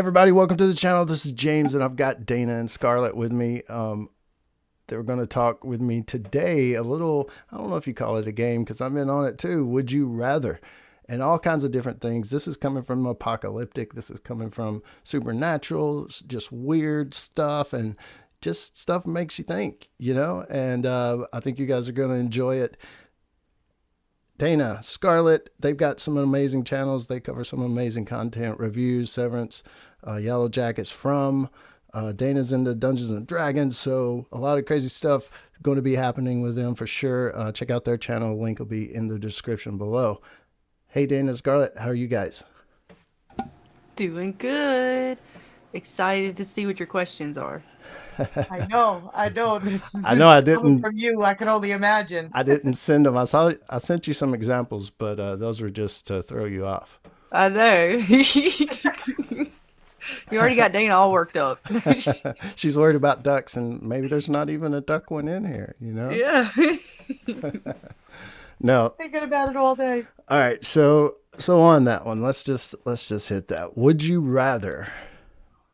Everybody, welcome to the channel. This is James, and I've got Dana and Scarlet with me. They're going to talk with me today a little, I don't know if you call it a game, because I'm in on it too. Would you rather? And all kinds of different things. This is coming from Apocalyptic. This is coming from Supernatural, just weird stuff, and just stuff makes you think, And I think you guys are going to enjoy it. Dana, Scarlet, they've got some amazing channels. They cover some amazing content, reviews, Severance, Yellow Jackets from. Dana's into Dungeons and Dragons, so a lot of crazy stuff going to be happening with them for sure. Check out their channel. Link will be in the description below. Hey, Dana, Scarlet, how are you guys? Doing good. Excited to see what your questions are. I know. I know I Coming didn't. from you, I can only imagine. I didn't send them. I sent you some examples, but those were just to throw you off. I know. You already got Dana all worked up. She's worried about ducks, and maybe there's not even a duck one in here, Yeah. No. Thinking about it all day. All right, so on that one, let's just hit that. Would you rather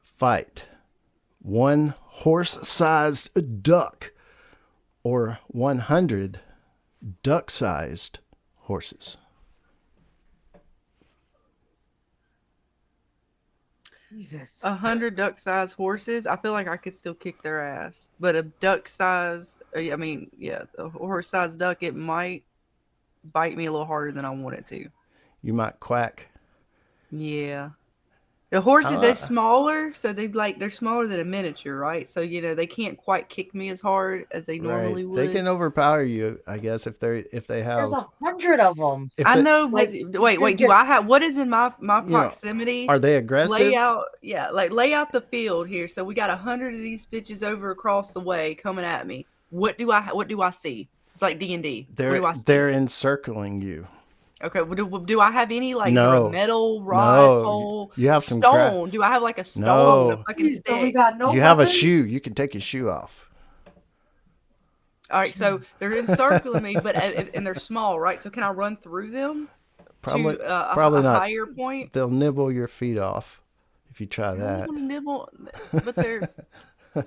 fight one horse-sized duck or 100 duck-sized horses? Jesus. 100 duck-sized horses. I feel like I could still kick their ass, but a duck-sized, a horse-sized duck, it might bite me a little harder than I want it to. You might quack. Yeah. The horses, they're smaller, so they're smaller than a miniature, right? So, they can't quite kick me as hard as they normally would. They can overpower you, I guess, if they have. There's 100 of them. I know, but wait, do I have, what is in my proximity? Are they aggressive? Lay out the field here. So we got 100 of these bitches over across the way coming at me. What do I see? It's like D&D. They're encircling you. Okay, do I have any no. metal rod pole? You have some stone. Do I have like a stone? No. A fucking stick? We got no you have a shoe. You can take your shoe off. All right, so they're encircling me, but and they're small, right? So can I run through them? Probably, to probably a not. Higher point. They'll nibble your feet off if you try that. Nibble, but they're. I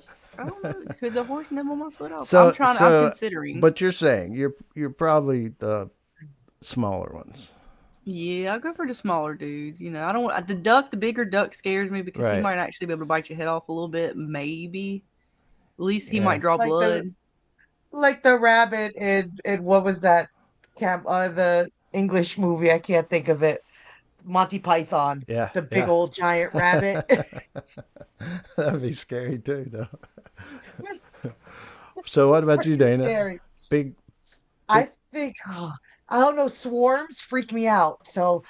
don't know. Could the horse nibble my foot off? I'm considering. But you're saying you're probably the smaller ones. Yeah, I'll go for the smaller dudes. I don't want the bigger duck scares me because he might actually be able to bite your head off a little bit. Maybe. At least he might draw blood. Like the rabbit in what was that the English movie? I can't think of it. Monty Python. Yeah. The big old giant rabbit. That'd be scary too, though. So what about you, Dana? Scary. Big. I think I don't know. Swarms freak me out. So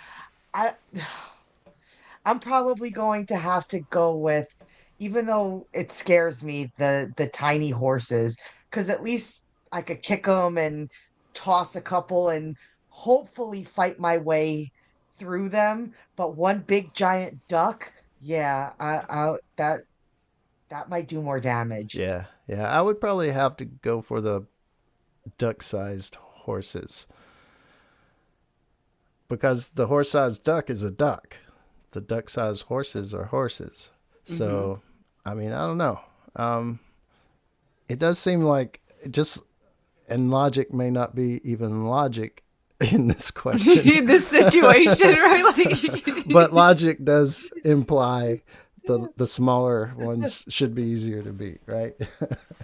I'm probably going to have to go with, even though it scares me, the tiny horses, because at least I could kick them and toss a couple and hopefully fight my way through them. But one big giant duck, yeah, that might do more damage. Yeah. I would probably have to go for the duck-sized horses, because the horse-sized duck is a duck. The duck-sized horses are horses. So, I mean, I don't know. It does seem like and logic may not be even logic in this question. In this situation, right? But logic does imply the smaller ones should be easier to beat, right?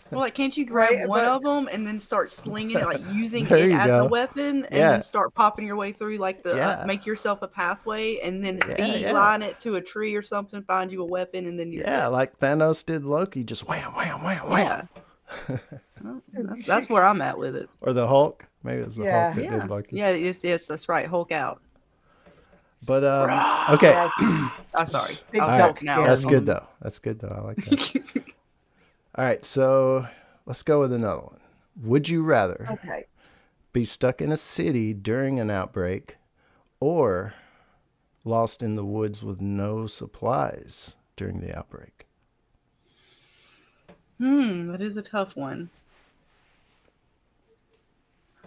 Well, can't you grab one of them and then start slinging it, using it as a weapon, and then start popping your way through, make yourself a pathway, and then beeline it to a tree or something, find you a weapon, and then like Thanos did Loki, just wham, wham, wham, wham. Well, that's where I'm at with it. Or the Hulk, maybe it was the Hulk that did Loki. Yeah, yes, that's right, Hulk out. But okay. I'm sorry. Big right. now. That's good though. I like that. All right, so let's go with another one. Would you rather be stuck in a city during an outbreak, or lost in the woods with no supplies during the outbreak? That is a tough one.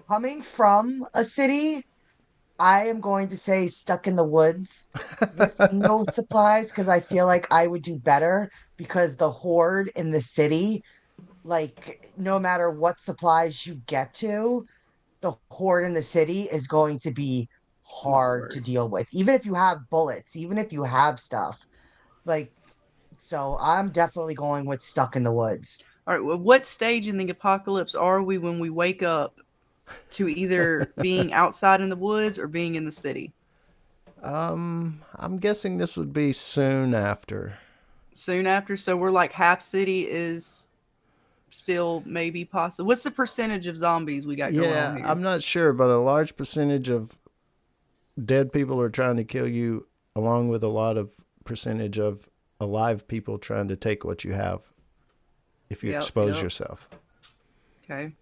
Coming from a city, I am going to say stuck in the woods with no supplies because I feel like I would do better because the horde in the city, like no matter what supplies you get to, the horde in the city is going to be Not the hard to worst. deal with. Even if you have bullets, even if you have stuff. Like, so I'm definitely going with stuck in the woods. All right, well, what stage in the apocalypse are we when we wake up to either being outside in the woods or being in the city? I'm guessing this would be soon after. Soon after, so we're like half city is still maybe possible. What's the percentage of zombies we got going on Yeah, here? I'm not sure, but a large percentage of dead people are trying to kill you, along with a lot of percentage of alive people trying to take what you have if you Yep, expose yep. yourself. Okay.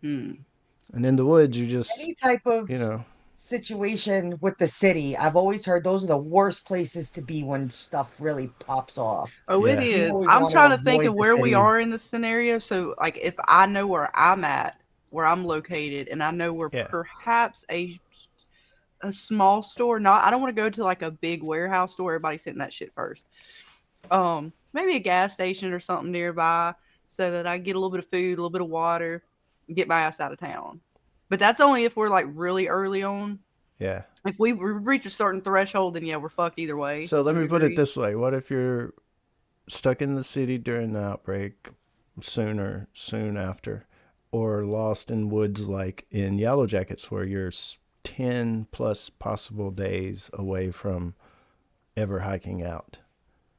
Hmm. And in the woods, you just, Any type of you know, situation with the city, I've always heard those are the worst places to be when stuff really pops off. Oh, it yeah, You is. always I'm want to trying to think avoid of the where we cities. are in the scenario. So, like, if I know where I'm at, where I'm located, and I know where yeah, perhaps a small store, not I don't want to go to like a big warehouse store. Everybody's hitting that shit first. Maybe a gas station or something nearby, so that I get a little bit of food, a little bit of water, and get my ass out of town. But that's only if we're like really early on. yeah. If we reach a certain threshold, then yeah, we're fucked either way. So I let would me put it agree. this way: what if you're stuck in the city during the outbreak, soon after, or lost in woods like in Yellow Jackets, where you're 10 plus possible days away from ever hiking out?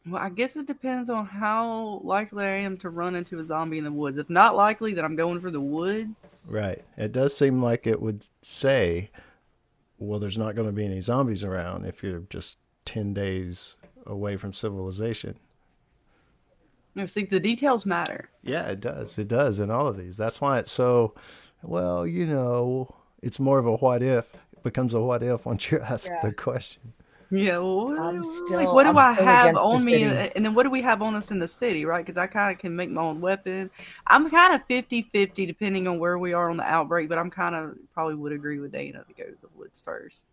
Well, I guess it depends on how likely I am to run into a zombie in the woods. If not likely, then I'm going for the woods. Right. It does seem like it would say, well, there's not going to be any zombies around if you're just 10 days away from civilization. See, the details matter. Yeah, it does. It does in all of these. That's why it's so, well, it's more of a what if. It becomes a what if once you ask Yeah. the question. Yeah, well, like, what I'm do I still have against the on me? city. And then what do we have on us in the city, right? Because I kind of can make my own weapon. I'm kind of 50-50 depending on where we are on the outbreak, but I'm kind of probably would agree with Dana to go to the woods first.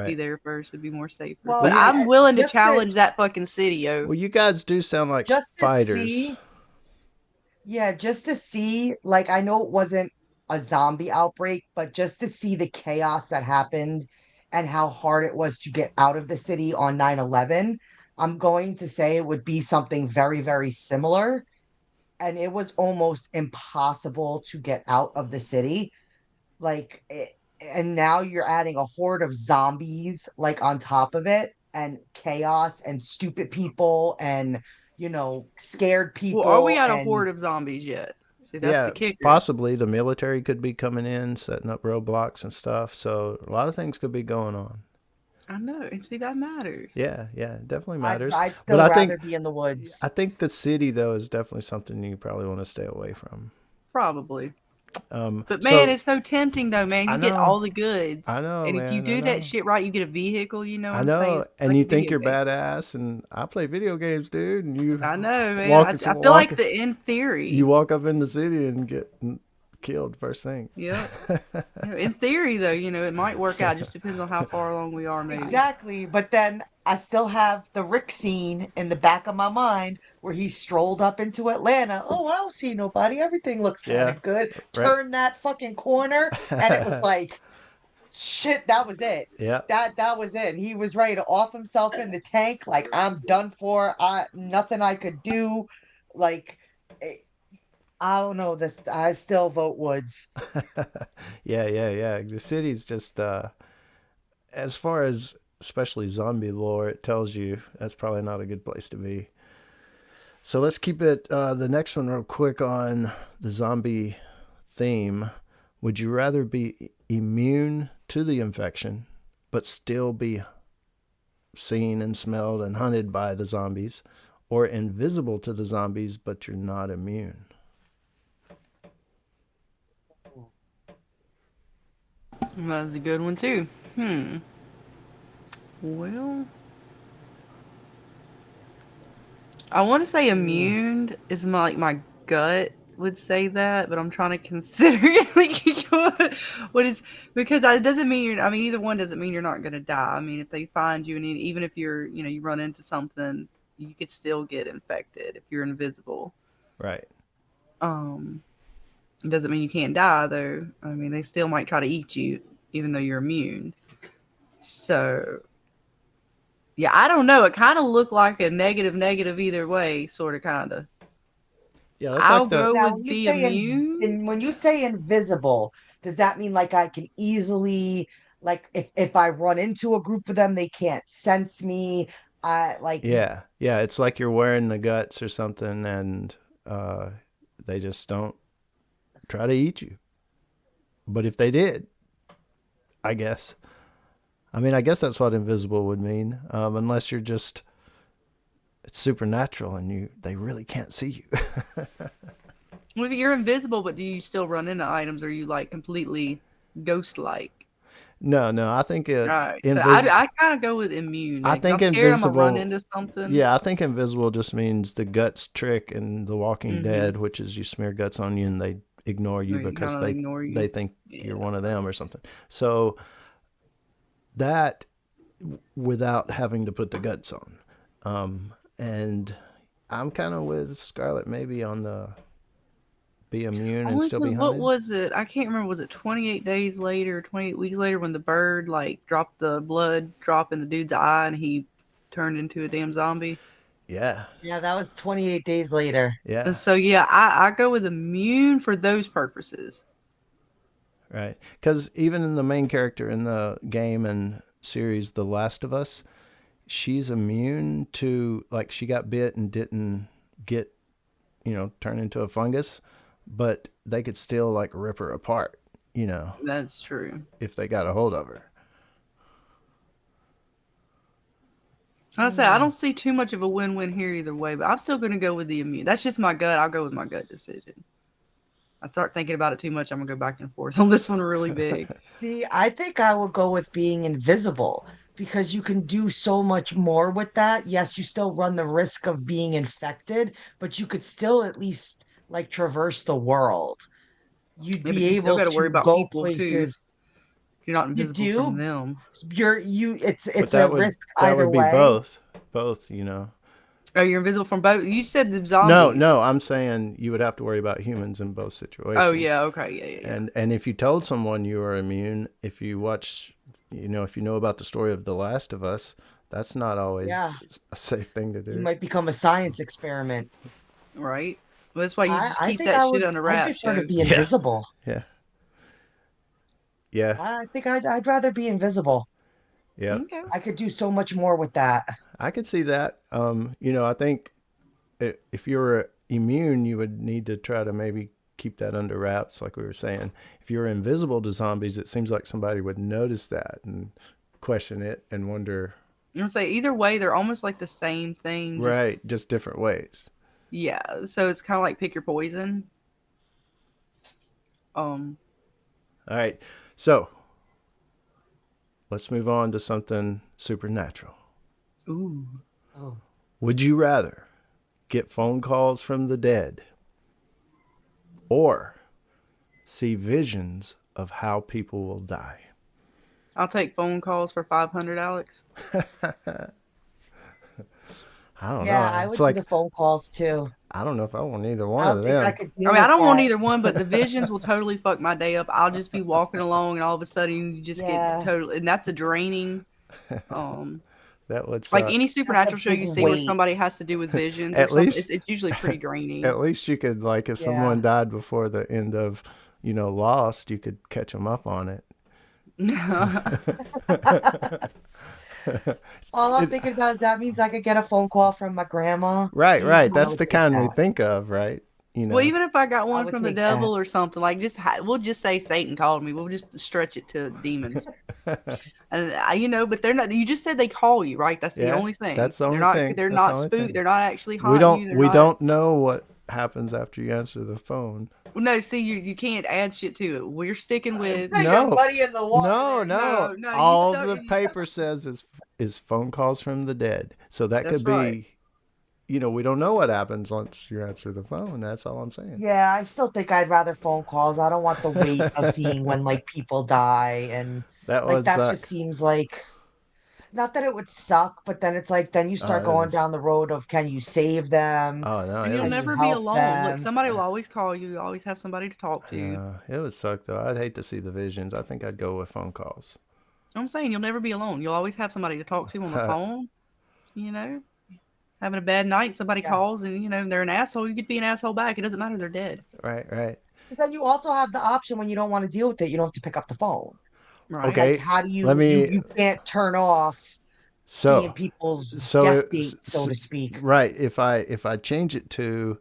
Be Right. there first would be more safer. Well, But Well, you I'm willing to just to challenge that fucking city, yo. well, you guys do sound like just to fighters. see, yeah, just to see, like I know it wasn't a zombie outbreak, but just to see the chaos that happened and how hard it was to get out of the city on 9/11, I'm going to say it would be something very, very similar. And it was almost impossible to get out of the city. Like, and now you're adding a horde of zombies, like, on top of it, and chaos and stupid people and, scared Well, are we people. at a And horde of zombies yet? See, that's the Yeah, kicker. possibly the military could be coming in, setting up roadblocks and stuff. So a lot of things could be going on. I know, and see that matters. Yeah, yeah, it definitely I'd, matters. I'd But still rather be in the I woods. think the city though is definitely something you probably want to stay away from. Probably. But man, So it's so tempting though, man. I You get know, all the I goods. know, And if you man, I do that know. shit right, you get a vehicle, you know what I I'm saying? know, It's and like you a think video you're game. badass, and I play video games, dude. And you I know, man. walk, I feel like in you theory. walk up in the city and get killed first thing. Yep. In theory though, it might work out. Just depends on how far along we are, maybe. Exactly. But then I still have the Rick scene in the back of my mind where he strolled up into Atlanta. Oh, I don't see nobody. Everything looks kind Yeah, of good. right. Turn that fucking corner, and it was like, shit, that was it. Yeah, That was it. He was ready to off himself in the tank. Like, I'm done for. I nothing I could do. Like, eh, I don't know. This I still vote Woods. yeah, yeah, yeah. The city's just as far as especially zombie lore, it tells you that's probably not a good place to be. So let's keep it the next one real quick on the zombie theme. Would you rather be immune to the infection but still be seen and smelled and hunted by the zombies, or invisible to the zombies but you're not immune? That's a good one too. Well, I want to say Mm, immune is my gut, would say that, but I'm trying to consider like what is, because it doesn't mean you're. I mean, either one doesn't mean you're not going to die. I mean, if they find you, and even if you're, you run into something, you could still get infected if you're invisible. Right. It doesn't mean you can't die, though. I mean, they still might try to eat you, even though you're immune. So, yeah, I don't know. It kind of looked like a negative either way, sort of, kind of. Yeah, that's like go Now, with be immune. when you say invisible, does that mean like I can easily, like if I run into a group of them, they can't sense me? I like. Yeah, it's like you're wearing the guts or something, and they just don't try to eat you. But if they did, I guess. I mean, I guess that's what invisible would mean, unless you're just, it's supernatural and they really can't see you. Well, if you're invisible, but do you still run into items? Or are you like completely ghost-like? No, I think Right. So I kind of go with immune. I think I'm scared invisible. I'm gonna run into something. Yeah, I think invisible just means the guts trick in The Walking Dead, which is you smear guts on you and they ignore you because they think you're one of them or something. So that without having to put the guts on. And I'm kind of with Scarlet maybe on the be immune and still be hunted. What was it? I can't remember. Was it 28 days later, 28 weeks later when the bird like dropped the blood drop in the dude's eye and he turned into a damn zombie? Yeah. Yeah, that was 28 days later. Yeah. And so, yeah, I go with immune for those purposes. Right. Because even in the main character in the game and series, The Last of Us, she's immune to, like, she got bit and didn't get, turn into a fungus, but they could still, like, rip her apart, That's true. If they got a hold of her. I don't see too much of a win-win here either way, but I'm still going to go with the immune. That's just my gut. I'll go with my gut decision. I start thinking about it too much, I'm going to go back and forth on this one really big. See, I think I would go with being invisible because you can do so much more with that. Yes, you still run the risk of being infected, but you could still at least like traverse the world. You'd be able to worry about go places. Too. You're not invisible from them. It's a risk either way. That would be both, Oh, you're invisible from both. You said the zombies. No, I'm saying you would have to worry about humans in both situations. Oh yeah, okay, yeah. And if you told someone you were immune, if you watch, if you know about the story of The Last of Us, that's not always a safe thing to do. You might become a science experiment. Right. Well, that's why you just keep that shit under wraps. I prefer to be invisible. Yeah. Yeah. I think I'd rather be invisible. Yeah. Okay. I could do so much more with that. I could see that. I think if you were immune, you would need to try to maybe keep that under wraps, like we were saying. If you're invisible to zombies, it seems like somebody would notice that and question it and wonder. I'm gonna say either way, they're almost like the same thing. Right, just different ways. Yeah, so it's kind of like pick your poison. All right, so let's move on to something supernatural. Ooh. Oh. Would you rather get phone calls from the dead or see visions of how people will die? I'll take phone calls for $500, Alex. I don't know. Yeah, I would do the phone calls too. I don't know if I want either one of them. I don't want either one, but the visions will totally fuck my day up. I'll just be walking along and all of a sudden you just get totally, and that's a draining. That would suck. Like any supernatural show you see where somebody has to do with visions, at least it's usually pretty draining. At least you could, like, if someone died before the end of, Lost, you could catch them up on it. All I'm thinking about is that means I could get a phone call from my grandma. Right. That's the kind we think of, right? Well, even if I got one from the devil or something, like we'll just say Satan called me. We'll just stretch it to demons. And but they're not. You just said they call you, right? That's the only thing. That's the only thing. They're not spooked. They're not actually haunting you. We don't know what happens after you answer the phone. Well, no, see, you can't add shit to it. We're sticking with your buddy in the water. No. All the paper says is phone calls from the dead. So that could be, we don't know what happens once you answer the phone. That's all I'm saying. Yeah, I still think I'd rather phone calls. I don't want the weight of seeing when like people die and That like would that just suck. seems like not that it would suck, but then it's like then you Oh, start it going is. down the road of can you save them? Oh no, And it you'll Can was. you never be help alone. Look, them? somebody will always call you. You always have somebody to talk to. It would suck though. I'd hate to see the visions. I think I'd go with phone calls. I'm saying you'll never be alone. You'll always have somebody to talk to on the phone. You know, having a bad night, somebody Yeah. calls and they're an asshole. You could be an asshole back. It doesn't matter. They're dead. Right. Because then you also have the option when you don't want to deal with it, you don't have to pick up the phone. Right. Like Okay. how do Let me. you can't turn off seeing So people's so death it, date, so to speak. right. If I change it to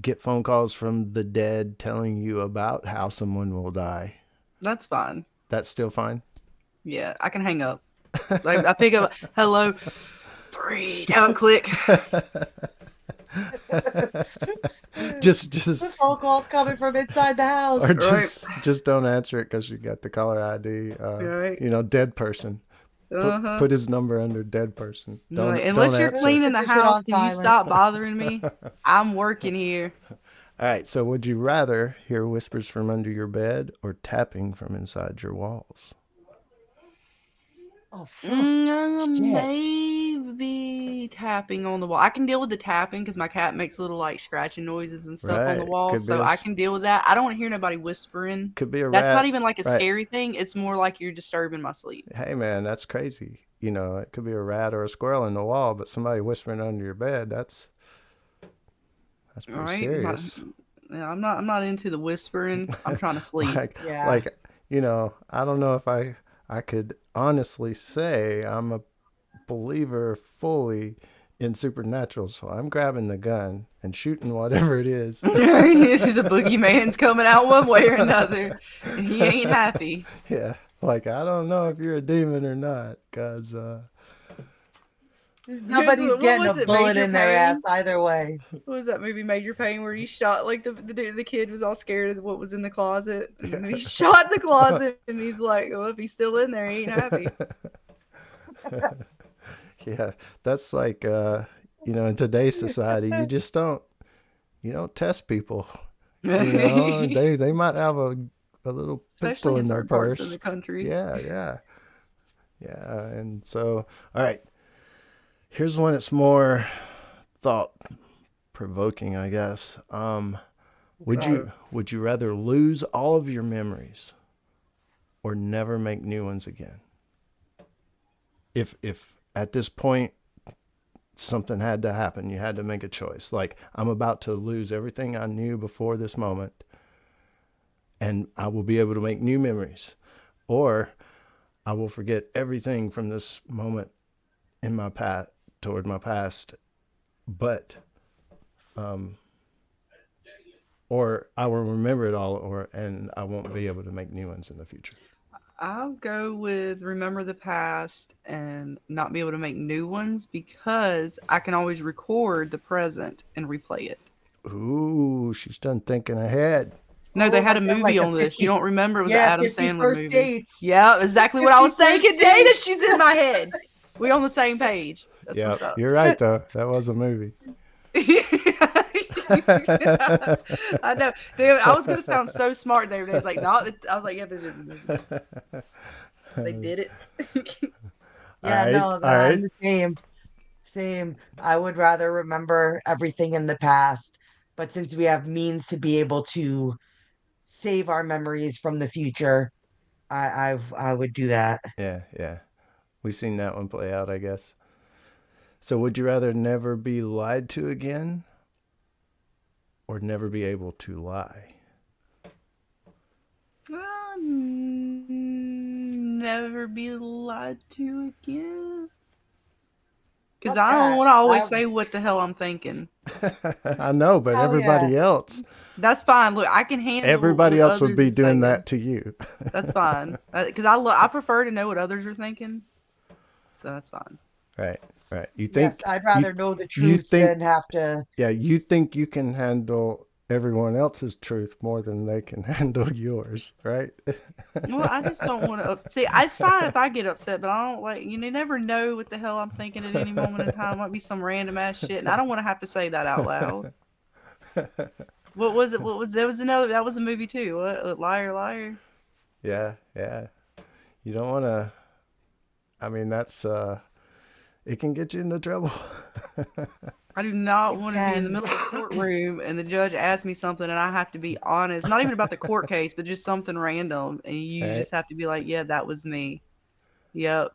get phone calls from the dead telling you about how someone will die, That's fine. that's still fine. Yeah, I can hang up. I pick up, hello, 3 down, click. just The phone call's coming from inside the house. or just don't answer it because you got the caller ID. Right. Dead person. Put his number under dead person. Unless don't you're answer. cleaning the Put your shit house, on can you silent. stop bothering me? I'm working here. All right. So, would you rather hear whispers from under your bed or tapping from inside your walls? Oh fuck. Shit. Maybe tapping on the wall. I can deal with the tapping because my cat makes little like scratching noises and stuff on the Right. wall, Could be so a I can deal with that. I don't want to hear nobody whispering. Could be a That's not rat. even like a Right. scary thing. It's more like you're disturbing my sleep. Hey man, that's crazy. It could be a rat or a squirrel in the wall, but somebody whispering under your bed, that's pretty Right? serious. Yeah, I'm not into the whispering. I'm trying to sleep. Yeah. like, I don't know if I could honestly say I'm a believer fully in supernatural, so I'm grabbing the gun and shooting whatever it is. The boogeyman's coming out one way or another, and he ain't happy. Yeah, like I don't know if you're a demon or not, cause Nobody's What getting was a it, bullet Major in their Payne? ass either way. What was that movie, Major Payne, where he shot like the kid was all scared of what was in the closet, and then he shot the closet, and he's like, "Well, if he's still in there, he ain't happy." yeah, that's like in today's society, you don't test people. They might have a little pistol Especially in their certain parts of purse. the country. Yeah. And so, all right, here's one that's more thought provoking, I guess. Would you rather lose all of your memories or never make new ones again? If at this point something had to happen, you had to make a choice. Like, I'm about to lose everything I knew before this moment, and I will be able to make new memories, or I will forget everything from this moment in my path toward my past, but or I will remember it all, and I won't be able to make new ones in the future. I'll go with remember the past and not be able to make new ones because I can always record the present and replay it. Ooh, she's done thinking ahead. No, they had a like that, movie like a on this. 50 You don't remember? It was Yeah, an Adam 50 Sandler First movie. Dates. Yeah, exactly what I was 50 thinking, First Dana. Dates. She's in my head. We on the same page. That's Yeah, what's up. you're right though. That was a movie. I know. Dude, I was gonna sound so smart there. It's like, no, I was like, yeah, but it is a movie. They did it. Yeah, All no, right, I'm the same. Same. I would rather remember everything in the past, but since we have means to be able to save our memories from the future, I would do that. Yeah. We've seen that one play out, I guess. So, would you rather never be lied to again, or never be able to lie? Never be lied to again. Because Fuck I don't that. want to always say what the hell I'm thinking. I know, but Hell everybody else, That's fine. Look, I can handle. everybody what else would others be is doing thinking. that to you. That's fine. Because I prefer to know what others are thinking. So that's fine. Right. You think? Yes, I'd rather know the you truth think? than have to. Yeah, you think you can handle everyone else's truth more than they can handle yours, right? Well, I just don't want to upset. It's fine if I get upset, but I don't like, you never know what the hell I'm thinking at any moment in time. It might be some random ass shit, and I don't want to have to say that out loud. What was it? That was a movie too. What? Liar, Liar? Yeah. You don't want to, I mean, that's, it can get you into trouble. I do not want to be in the middle of the courtroom and the judge asks me something and I have to be honest. Not even about the court case, but just something random. And you just have to be like, yeah, that was me. Yep.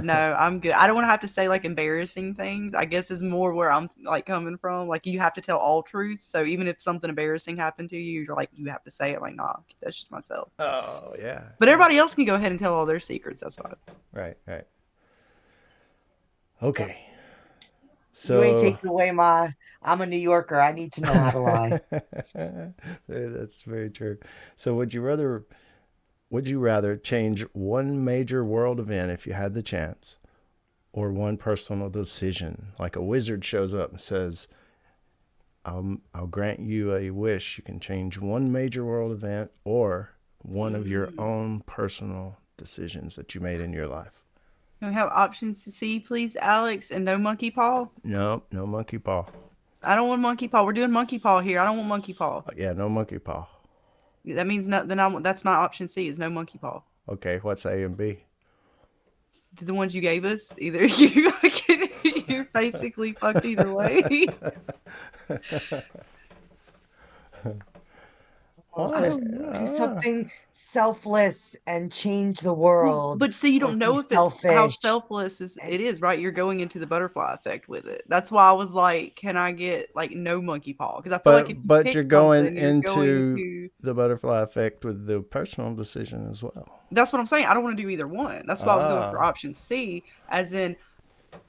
No, I'm good. I don't want to have to say like embarrassing things. I guess is more where I'm like coming from. Like you have to tell all truth. So even if something embarrassing happened to you, you're like, you have to say it. Like, nah, that's just myself. Oh, yeah. But everybody else can go ahead and tell all their secrets. That's fine. Right. Okay. So you ain't taking away I'm a New Yorker. I need to know how to lie. That's very true. So would you rather change one major world event if you had the chance, or one personal decision? Like a wizard shows up and says, I'll grant you a wish. You can change one major world event or one of your own personal decisions that you made in your life. Can we have options to see, please, Alex? And no monkey paw? No monkey paw. I don't want monkey paw. We're doing monkey paw here. I don't want monkey paw. Yeah, no monkey paw. That means no, that's my option C is no monkey paw. Okay, what's A and B? The ones you gave us. Either you're basically fucked either way. Do something selfless and change the world. But see, you don't know if it's how selfless it is, right? You're going into the butterfly effect with it. That's why I was like, can I get like no monkey paw? Because I feel like if you're going into the butterfly effect with the personal decision as well. That's what I'm saying. I don't want to do either one. That's why I was going for option C, as in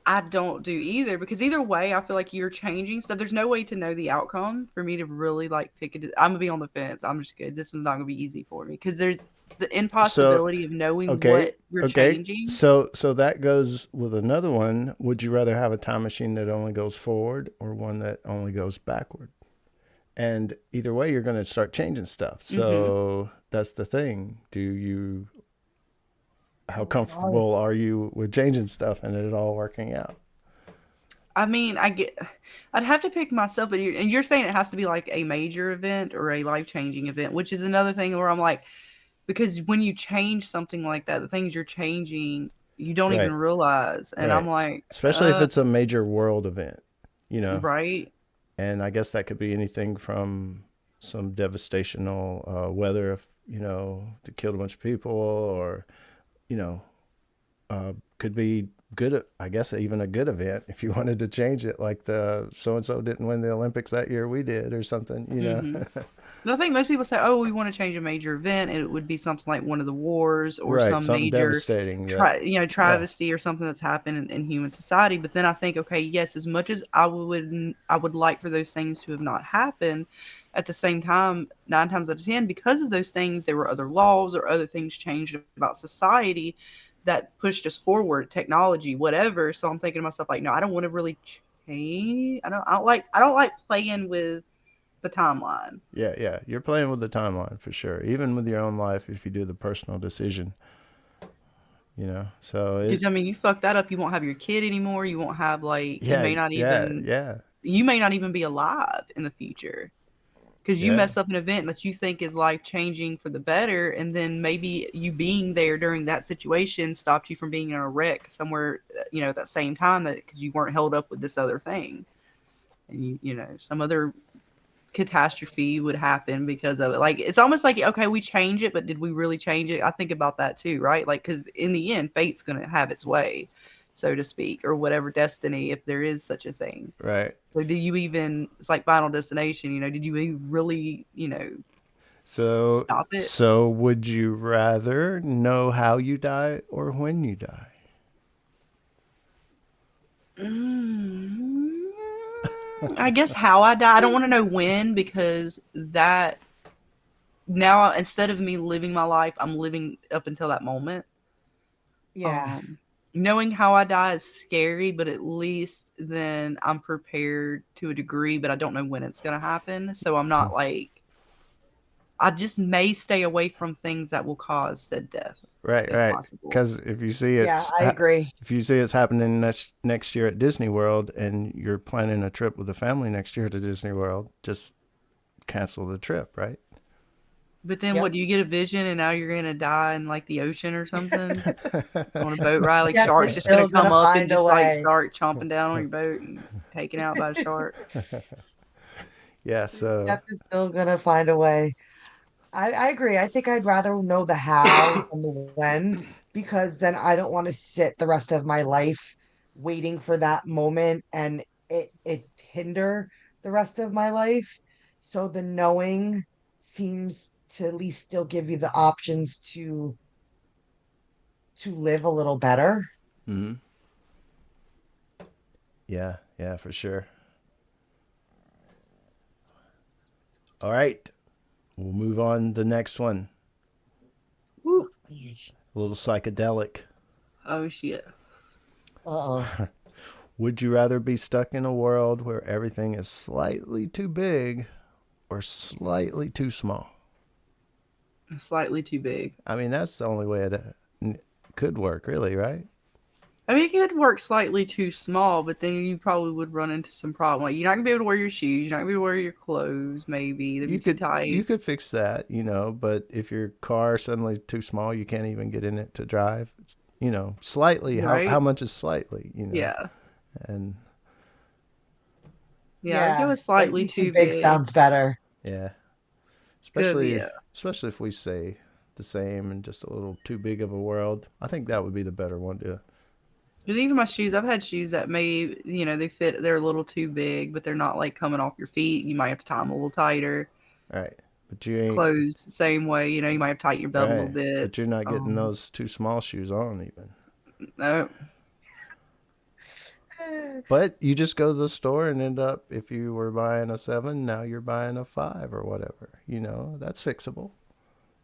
I don't do either, because either way, I feel like you're changing stuff. There's no way to know the outcome for me to really like pick it. I'm gonna be on the fence. I'm just good. This one's not gonna be easy for me because there's the impossibility of knowing what you're changing. So that goes with another one. Would you rather have a time machine that only goes forward or one that only goes backward? And either way, you're going to start changing stuff. So that's the thing. How comfortable are you with changing stuff and it all working out? I mean, I'd have to pick myself, but you're saying it has to be like a major event or a life-changing event, which is another thing where I'm like, because when you change something like that, the things you're changing, you don't even realize. And I'm like, especially if it's a major world event, right? And I guess that could be anything from some devastational weather, that killed a bunch of people, or could be good. I guess even a good event if you wanted to change it, like the so-and-so didn't win the Olympics that year, we did, or something, I think most people say, oh, we want to change a major event, and it would be something like one of the wars or some major devastating travesty or something that's happened in human society. But then I think, okay, yes, as much as I would like for those things to have not happened, at the same time, 9 times out of 10, because of those things, there were other laws or other things changed about society that pushed us forward, technology, whatever. So I'm thinking to myself, like, no, I don't want to really change. I don't like playing with the timeline. Yeah. You're playing with the timeline for sure. Even with your own life, if you do the personal decision, so because I mean, you fuck that up, you won't have your kid anymore. You won't have you may not even be alive in the future. Because you mess up an event that you think is life-changing for the better, and then maybe you being there during that situation stopped you from being in a wreck somewhere, at that same time, because you weren't held up with this other thing. And, some other catastrophe would happen because of it. Like, it's almost like, okay, we change it, but did we really change it? I think about that too, right? Like, because in the end, fate's going to have its way, so to speak, or whatever destiny, if there is such a thing. Right. So do you even, it's like Final Destination, did you really, stop it? So would you rather know how you die or when you die? I guess how I die. I don't want to know when, because that, now instead of me living my life, I'm living up until that moment. Yeah. knowing how I die is scary, but at least then I'm prepared to a degree, but I don't know when it's going to happen. So I'm not like, I just may stay away from things that will cause said death, Right, if right. possible. Because if you see Yeah, I agree. if you see it's happening next year at Disney World, and you're planning a trip with the family next year to Disney World, just cancel the trip, right? But then, Yep. what, do you get a vision and now you're going to die in like the ocean or something on a boat ride? Like Death sharks is just going still to come gonna up and find a just like way. start chomping down on your boat and taken out by a shark. Yeah. So Death is still gonna find a way. I agree. I think I'd rather know the how than the when, because then I don't want to sit the rest of my life waiting for that moment and it hinder the rest of my life. So the knowing seems to at least still give you the options to live a little better. mhm. Yeah, yeah, for sure. All right, we'll move on to the next one. Woo. A little psychedelic. Oh, shit. Uh-oh. Would you rather be stuck in a world where everything is slightly too big or slightly too small? Slightly too big. I mean, that's the only way it could work, really, right? I mean, it could work slightly too small, but then you probably would run into some problem. Like, you're not gonna be able to wear your shoes. You're not gonna be able to wear your clothes. Maybe they'd be too You tight. could fix that, but if your car suddenly too small, you can't even get in it to drive. Slightly. How Right? much is slightly? Yeah. And Yeah. I'd go Yeah, with slightly slightly too too big big. sounds better. yeah, Cause especially yeah. especially if we say the same and just a little too big of a world. I think that would be the better one to. Because even my shoes, I've had shoes that they fit. They're a little too big, but they're not like coming off your feet. You might have to tie them a little tighter. Right, but you ain't Clothes the same way. You might have to tighten your belt a little right, bit. but you're not getting Um, those too small shoes on even. no, But you just go to the store and end up, if you were buying a 7, now you're buying a 5 or whatever. That's fixable.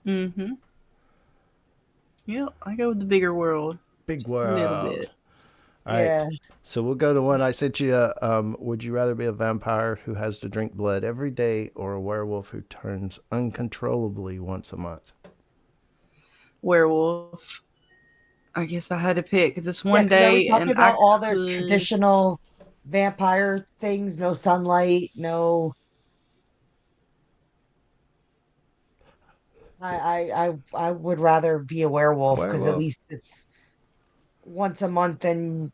mm-hmm. Yeah, I go with the bigger world, Big just a little bit. world. All right. Yeah. So we'll go to one I sent you. Would you rather be a vampire who has to drink blood every day or a werewolf who turns uncontrollably once a month? Werewolf. I guess I had to pick this Yeah, one because are we day, talking and I about all their could. traditional vampire things? No sunlight, no. I would rather be a werewolf because at Werewolf. least it's once a month and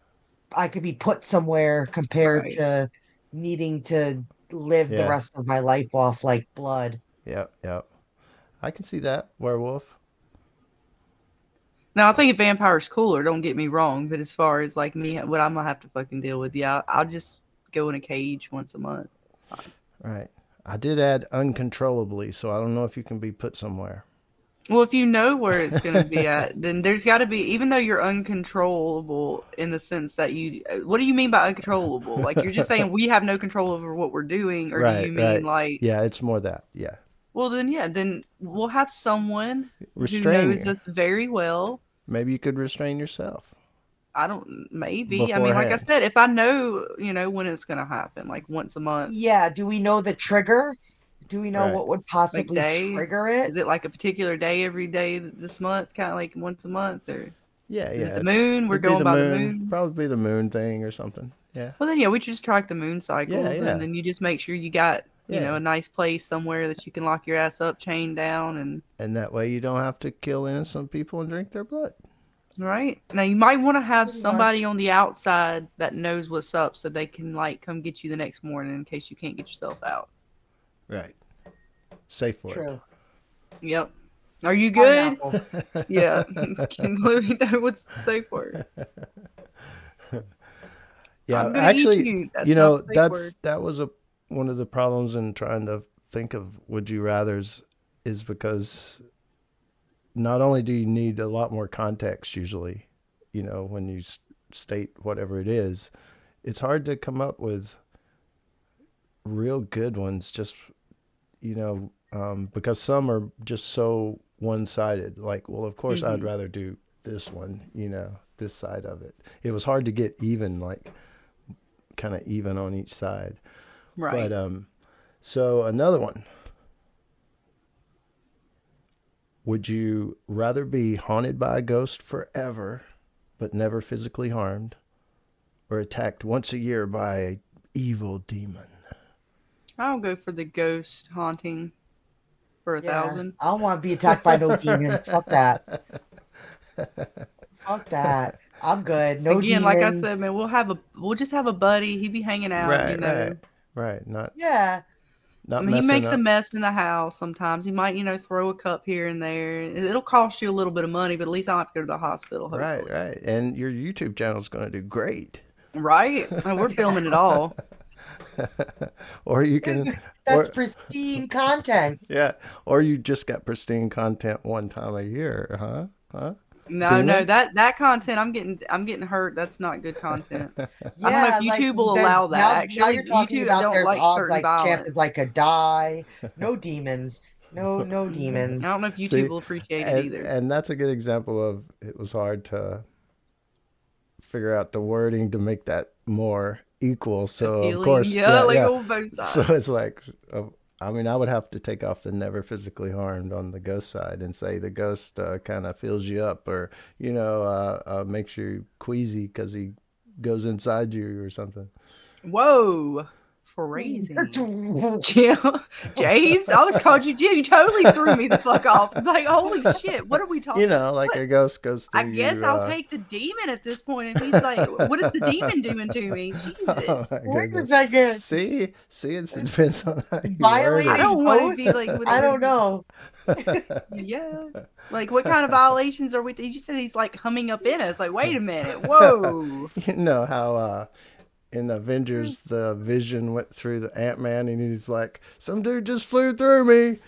I could be put somewhere compared Right. to needing to live the Yeah. rest of my life off like blood. Yep. Yep. I can see that. Werewolf. Now I think a vampire's cooler. Don't get me wrong, but as far as like me, what I'm gonna have to fucking deal with, yeah, I'll just go in a cage once a month. Fine. Right. I did add uncontrollably, so I don't know if you can be put somewhere. Well, if you know where it's going to be at, then there's got to be, even though you're uncontrollable in the sense that what do you mean by uncontrollable? Like you're just saying we have no control over what we're doing, or do Right. you mean Right. like, Yeah, it's more that. Yeah. well, then, yeah, then we'll have someone who Restrain knows you. us very well. Maybe you could restrain yourself I don't, maybe. I mean, like I beforehand. said, if I know, when it's going to happen, like once a month, Yeah, do we know the trigger? Do we know Right. what would like possibly day, trigger it? is it like a particular day every day this month, kind of like once a month, or Yeah, is it yeah. the moon? We're It'd be going the by the moon. moon. Probably the moon thing or something. Yeah. Well, then, yeah, we just track the moon Yeah, cycles, and yeah. then you just make sure you got, Yeah. a nice place somewhere that you can lock your ass up, chain down, and And that way you don't have to kill innocent people and drink their blood. right. Now, you might want to have Pretty somebody much. on the outside that knows what's up, so they can like come get you the next morning in case you can't get yourself out. Right. Safe word. True. Yep. Are you good? Pineapple. Yeah. Can let me know what's the safe word? Yeah, I'm gonna eat actually, you. That's not the safe word. that was one of the problems in trying to think of would you rather's is because not only do you need a lot more context usually, when you state whatever it is, it's hard to come up with real good ones just because some are just so one-sided, like, well, of course I'd Hmm. rather do this one. this side of it. It was hard to get even, like kind of even on each side. Right. But so another one. Would you rather be haunted by a ghost forever, but never physically harmed, or attacked once a year by an evil demon? I'll go for the ghost haunting for 1,000. I don't want to be attacked by no demon. Fuck that. Fuck that. I'm good. No Again, like I demons. said, man, we'll just have a buddy. He'd be hanging out, Right. Not I mean, he makes up. a mess in the house sometimes. He might, throw a cup here and there. It'll cost you a little bit of money, but at least I don't have to go to the hospital, hopefully. Right. And your YouTube channel is going to do great. Right? We're filming it all. Or you can... That's pristine content. Yeah. Or you just got pristine content one time a year, huh? No, that content I'm getting hurt. That's not good content. I don't know if YouTube will allow that. Actually, now you're talking YouTube, about don't there's like odds certain like violence. champ is like a die. No demons. No demons. I don't know if YouTube will appreciate it either. And that's a good example of it was hard to figure out the wording to make that more equal. So appealing. Of course, On both sides. So it's like, I mean, I would have to take off the never physically harmed on the ghost side and say the ghost kind of fills you up, or makes you queasy because he goes inside you or something. Whoa. Crazy. James, I always called you Jim. You totally threw me the fuck off. I'm like, holy shit, what are we talking about? Like a ghost goes through I guess I'll take the demon at this point. And he's like, what is the demon doing to me? Jesus. See, it depends on how you violating. word it. I don't want to be like, I don't know. Yeah. Like, what kind of violations are we? You just said he's like humming up in us. Like, wait a minute. Whoa. You know how in Avengers, the Vision went through the Ant-Man, and he's like, some dude just flew through me.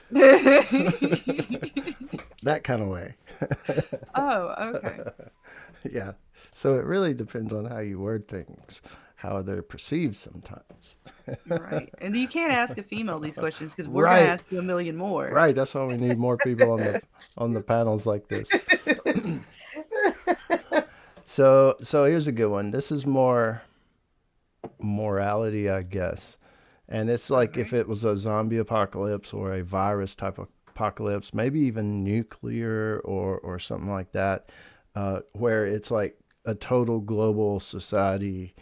That kind of way. Oh, okay. Yeah. So it really depends on how you word things, how they're perceived sometimes. Right. And you can't ask a female these questions because we're going to ask you a million more. Right. That's why we need more people on the panels like this. So here's a good one. This is more morality, I guess. And it's like if it was a zombie apocalypse or a virus type of apocalypse, maybe even nuclear or something like that, where it's like a total global society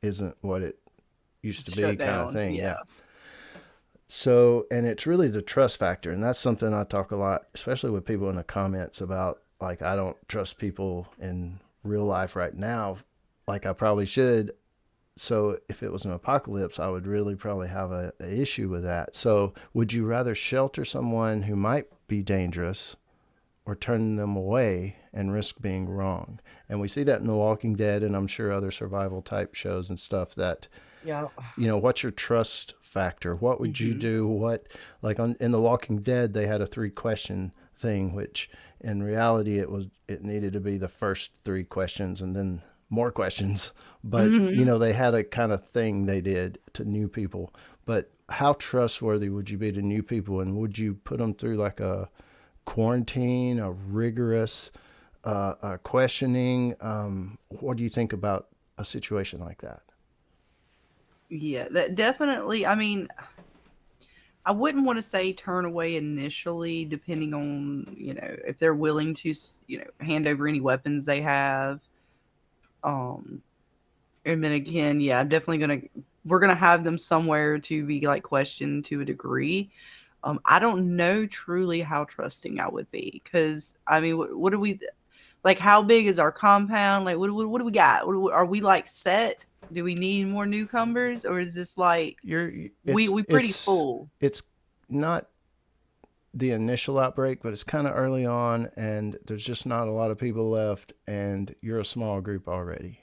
isn't what it used to be, kind of thing. Yeah. So, and it's really the trust factor. And that's something I talk a lot, especially with people in the comments about, like, I don't trust people in real life right now like I probably should. So if it was an apocalypse, I would really probably have a issue with that. So would you rather shelter someone who might be dangerous or turn them away and risk being wrong? And we see that in The Walking Dead, and I'm sure other survival type shows and stuff that, what's your trust factor? What would you do? What, like in The Walking Dead, they had a 3-question thing, which in reality it needed to be the first 3 questions and then more questions. But, they had a kind of thing they did to new people. But how trustworthy would you be to new people? And would you put them through like a quarantine, a rigorous questioning? What do you think about a situation like that? Yeah, that definitely, I mean, I wouldn't want to say turn away initially, depending on, if they're willing to, hand over any weapons they have. And then again, I'm definitely we're going to have them somewhere to be like questioned to a degree. I don't know truly how trusting I would be. Cause I mean, what do we, like, how big is our compound? Like, what do we got? Are we like set? Do we need more newcomers, or is this like we pretty full? It's not the initial outbreak, but it's kind of early on, and there's just not a lot of people left, and you're a small group already.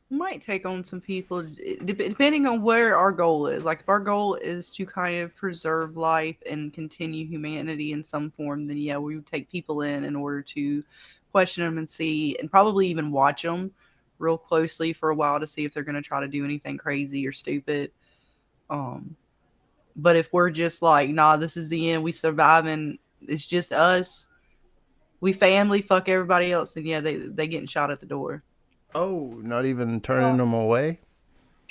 We might take on some people depending on where our goal is. Like, if our goal is to kind of preserve life and continue humanity in some form, then we would take people in order to question them and see, and probably even watch them real closely for a while to see if they're going to try to do anything crazy or stupid. But if we're just like, nah, this is the end, we survive and it's just us, We family, fuck everybody else, and yeah, they getting shot at the door. Oh, not even turning Well, them away?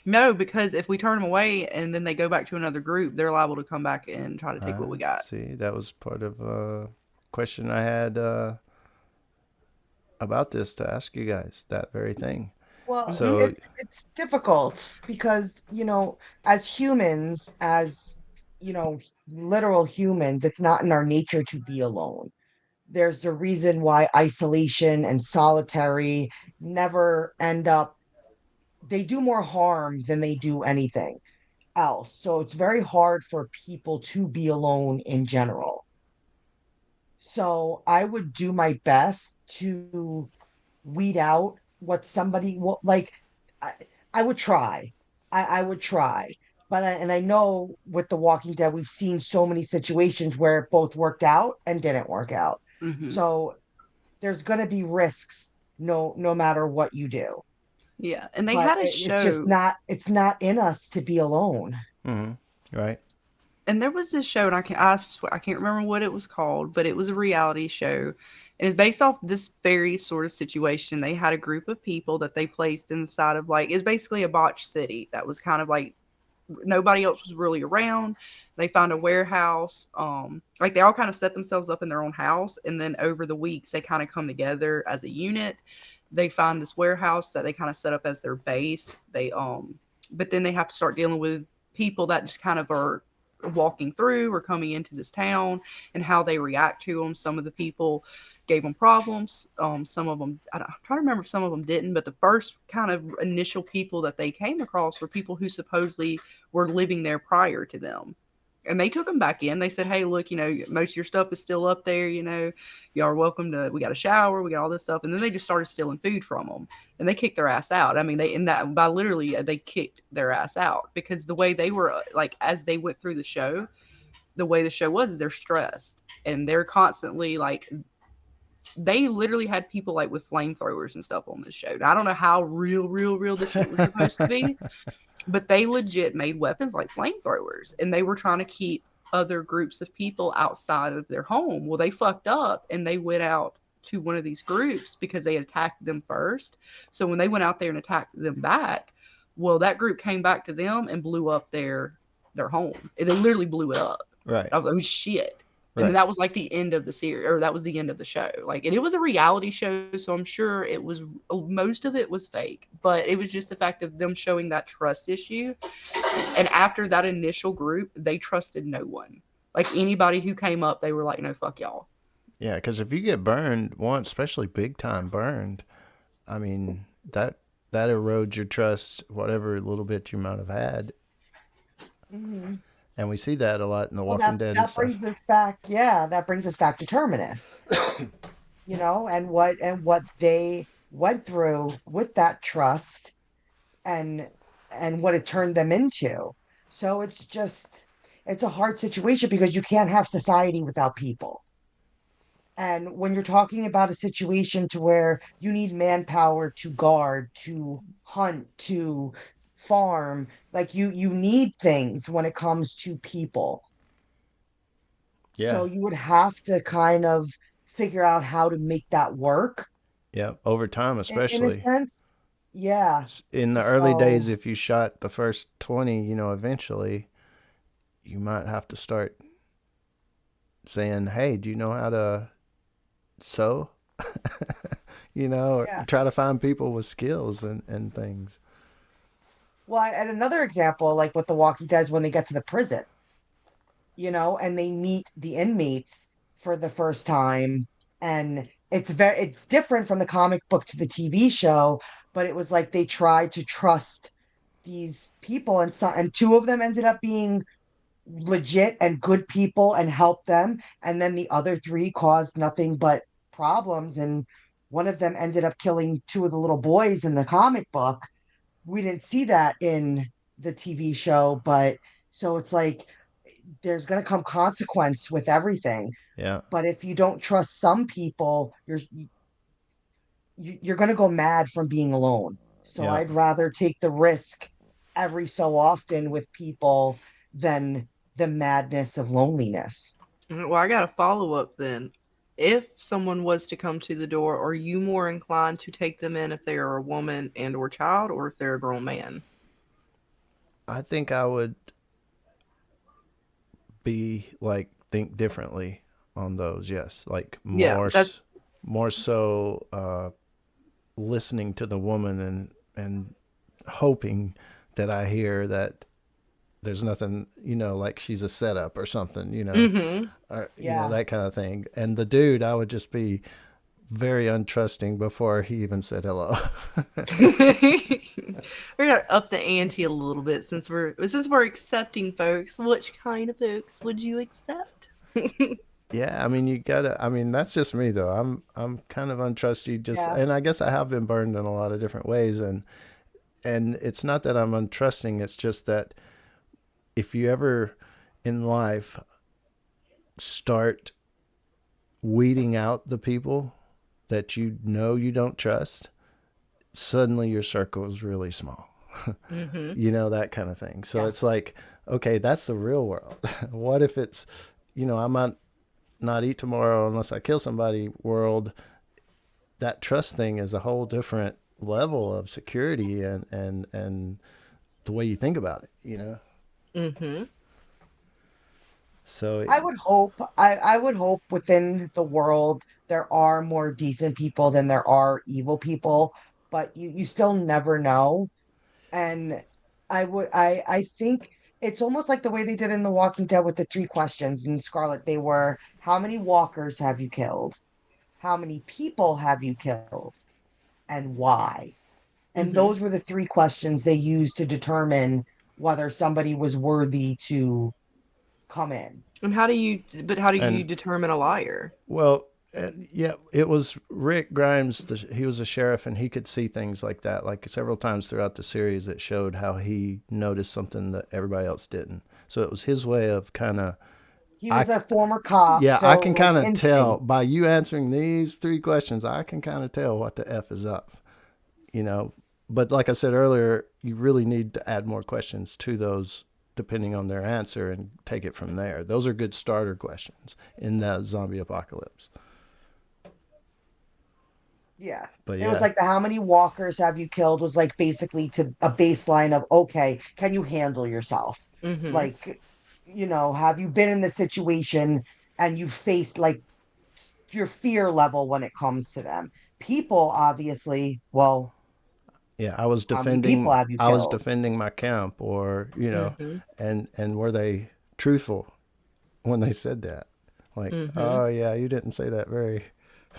No, because if we turn them away and then they go back to another group, they're liable to come back and try to take what we got. See, that was part of a question I had about this to ask you guys, that very thing. well, Hmm. So, it's difficult because, as humans, as literal humans, it's not in our nature to be alone. There's a reason why isolation and solitary never end up, they do more harm than they do anything else. So it's very hard for people to be alone in general. So I would do my best to weed out what somebody like. I, I would try. I would try. And I know with The Walking Dead, we've seen so many situations where it both worked out and didn't work out. Hmm. So there's going to be risks no matter what you do. Yeah, and they But had a it's just show, not in us to be alone. mm-hmm, right? and there was this show, and I can't remember what it was called, but it was a reality show, and it's based off this very sort of situation. They had a group of people that they placed inside of like it's basically a botched city that was kind of like nobody else was really around. They found a warehouse. Like they all kind of set themselves up in their own house, and then over the weeks they kind of come together as a unit. They find this warehouse that they kind of set up as their base. But then they have to start dealing with people that just kind of are walking through or coming into this town and how they react to them. Some of the people gave them problems. Some of them, I'm trying to remember if some of them didn't, but the first kind of initial people that they came across were people who supposedly were living there prior to them. And they took them back in. They said, "Hey, look, most of your stuff is still up there. Y'all are welcome to. We got a shower. We got all this stuff." And then they just started stealing food from them, and they kicked their ass out. I mean, they in that by literally they kicked their ass out because the way they were like as they went through the show, the way the show was is they're stressed and they're constantly like they literally had people like with flamethrowers and stuff on this show. Now, I don't know how real this shit was supposed to be, but they legit made weapons like flamethrowers and they were trying to keep other groups of people outside of their home. Well, they fucked up and they went out to one of these groups because they attacked them first. So when they went out there and attacked them back, well, that group came back to them and blew up their home. They literally blew it up. Right. I was like, oh, shit. And then Right. that was like the end of the series, or that was the end of the show. Like, and it was a reality show, so I'm sure it was most of it was fake, but it was just the fact of them showing that trust issue. And after that initial group, they trusted no one. Like anybody who came up, they were like, "No, fuck y'all." Yeah, because if you get burned once, especially big time burned, I mean that erodes your trust, whatever little bit you might have had, Hmm. and we see that a lot in The Well, Walking that Dead and that stuff. brings us back. Yeah, that brings us back to Terminus. And what they went through with that trust and what it turned them into. So it's a hard situation because you can't have society without people. And when you're talking about a situation to where you need manpower to guard, to hunt, to farm, like you need things when it comes to people. Yeah, So you would have to kind of figure out how to make that work yeah. Over time, in a especially sense. Yeah. in the early So days, if you shot the first 20, eventually you might have to start saying, "Hey, do you know how to sew?" Or yeah. try to find people with skills and things. Well, and another example, like what The Walking Dead is when they get to the prison, and they meet the inmates for the first time, and it's different from the comic book to the TV show, but it was like they tried to trust these people, and two of them ended up being legit and good people and helped them, and then the other three caused nothing but problems, and one of them ended up killing two of the little boys in the comic book. We didn't see that in the TV show, but so it's like there's going to come consequence with everything. Yeah, But if you don't trust some people, you're going to go mad from being alone. So yeah. I'd rather take the risk every so often with people than the madness of loneliness. Well, I got a follow up then. if someone was to come to the door, are you more inclined to take them in if they are a woman and or child, or if they're a grown man? I think I would be like think differently on those. Yes, like Yeah, that's more so listening to the woman and hoping that I hear that there's nothing, like she's a setup or something, mm-hmm. or Yeah. that kind of thing. And the dude, I would just be very untrusting before he even said hello. We're gonna up the ante a little bit since we're accepting folks. Which kind of folks would you accept? Yeah, I mean, that's just me though. I'm kind of untrusty, just, Yeah. and I guess I have been burned in a lot of different ways, and it's not that I'm untrusting, it's just that if you ever in life start weeding out the people that you don't trust, suddenly your circle is really small. Mm-hmm. That kind of thing. So Yeah. it's like, okay, that's the real world. What if it's, I might not eat tomorrow unless I kill somebody world? That trust thing is a whole different level of security and the way you think about it. Mm-hmm. So I would hope within the world there are more decent people than there are evil people, but you still never know. And I think it's almost like the way they did in The Walking Dead with the three questions in Scarlet. They were, how many walkers have you killed? How many people have you killed? And why? And Mm-hmm. those were the three questions they used to determine whether somebody was worthy to come in. And how do you and determine a liar? well, yeah, it was Rick Grimes. He was a sheriff, and he could see things like that. Like several times throughout the series, it showed how he noticed something that everybody else didn't. So it was his way of kind of, He I, was a former cop, yeah, I so can like kind of tell instinct. by you answering these three questions. I can kind of tell what the F is up. You know, but like I said earlier, you really need to add more questions to those depending on their answer and take it from there. Those are good starter questions in the zombie apocalypse. Yeah. But It was yeah, like the how many walkers have you killed was like basically to a baseline of, okay, can you handle yourself? Mm-hmm. Like, have you been in the situation and you faced like your fear level when it comes to them? People, obviously, well, yeah, how many people have you I was killed? defending my camp, or Mm-hmm. and were they truthful when they said that? Like, Mm-hmm. oh yeah, you didn't say that very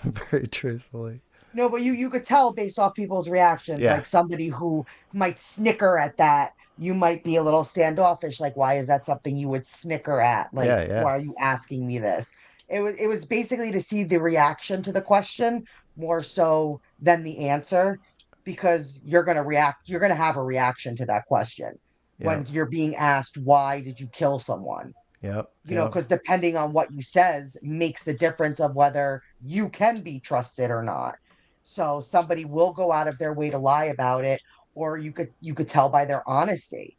very truthfully. No, but you could tell based off people's reactions, Yeah, like somebody who might snicker at that, you might be a little standoffish, like why is that something you would snicker at? Like, yeah. why are you asking me this? It was basically to see the reaction to the question more so than the answer, because you're gonna have a reaction to that question yeah, when you're being asked why did you kill someone? yeah, yeah, Because depending on what you says makes the difference of whether you can be trusted or not. So somebody will go out of their way to lie about it, or you could tell by their honesty.